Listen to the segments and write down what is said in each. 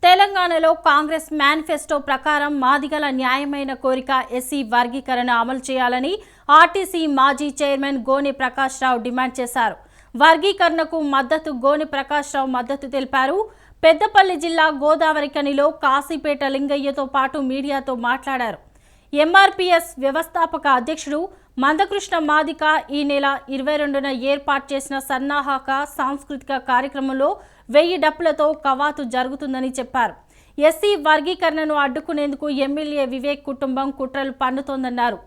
తెలంగాణలో కాంగ్రెస్ మేనిఫెస్టో ప్రకారం మాదిగల న్యాయమైన కోరిక ఎస్సీ వర్గీకరణ అమలు చేయాలని ఆర్టీసీ మాజీ చైర్మన్ గోనె ప్రకాష్ రావు డిమాండ్ చేశారు. వర్గీకరణకు మద్దతు గోనె ప్రకాష్ రావు మద్దతు తెలిపారు. పెద్దపల్లి జిల్లా గోదావరిఖనిలో కాశీపేట లింగయ్యతో పాటు మీడియాతో మాట్లాడారు. ఎంఆర్పీఎస్ వ్యవస్థాపక అధ్యక్షుడు మందకృష్ణ మాదిక ఈ నెల 22న ఏర్పాటు చేసిన సన్నాహక సాంస్కృతిక కార్యక్రమంలో 1000 డప్పులతో కవాతు జరుగుతుందని చెప్పారు. ఎస్సీ వర్గీకరణను అడ్డుకునేందుకు ఎమ్మెల్యే వివేక్ కుటుంబం కుట్రలు పన్నుతోందన్నారు.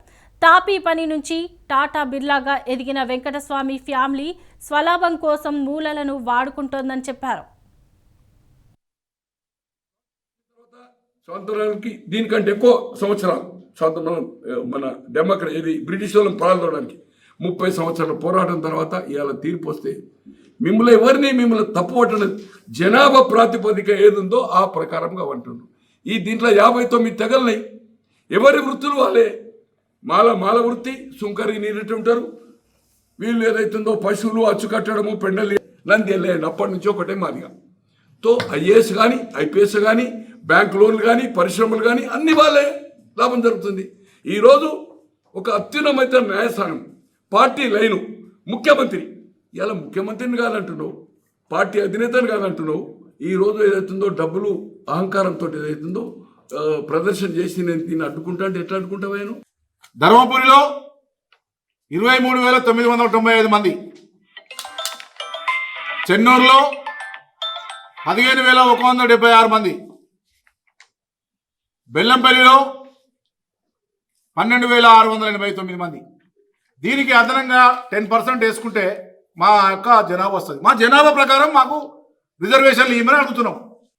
తాపీ పని నుంచి టాటా బిర్లాగా ఎదిగిన వెంకటస్వామి ఫ్యామిలీ స్వలాభం కోసం మూలలను వాడుకుంటోందని చెప్పారు. స్వాతంత్రానికి దీనికంటే ఎక్కువ సంవత్సరాలు స్వాతంత్రం మన డెమోక్రసీ ఇది బ్రిటిష్ వాళ్ళని పాల్గొనడానికి 30 సంవత్సరాల పోరాటం తర్వాత ఇవాళ తీర్పు వస్తే మిమ్మల్ని తప్పుపట్టలేదు. జనాభా ప్రాతిపదిక ఏదుందో ఆ ప్రకారంగా అంటున్నారు. ఈ దీంట్లో 59 తెగలున్నాయి. ఎవరి వృత్తులు వాళ్ళే. మాల వృత్తి సుంకరి నీరెట్టి ఉంటారు. వీళ్ళు ఏదైతుందో పశువులు అచ్చు కట్టడము పెండలి నంది వెళ్ళండి. అప్పటి నుంచి ఒకటే మాదిగా తో ఐఏఎస్ కానీ ఐపీఎస్ కానీ బ్యాంక్ లోన్లు కానీ పరిశ్రమలు కానీ అన్ని వాళ్ళే లాభం జరుగుతుంది. ఈరోజు ఒక అత్యున్నత న్యాయస్థానం పార్టీ లైను ముఖ్యమంత్రి ఇలా ముఖ్యమంత్రిని కాదంటున్నావు, పార్టీ అధినేతని కాదంటున్నావు. ఈరోజు ఏదైతుందో డబ్బులు అహంకారంతో ఏదైతుందో ప్రదర్శన చేసి నేను దీన్ని అడ్డుకుంటా అంటే ఎట్లా అడ్డుకుంటావాను? ధర్మపురిలో 23,995 మంది, చెన్నూరులో 15,176 మంది, బెల్లంపల్లిలో 12,689 మంది. దీనికి అదనంగా 10% వేసుకుంటే మా యొక్క జనాభా వస్తుంది. మా జనాభా ప్రకారం మాకు రిజర్వేషన్లు ఇవ్వమని అడుగుతున్నాం.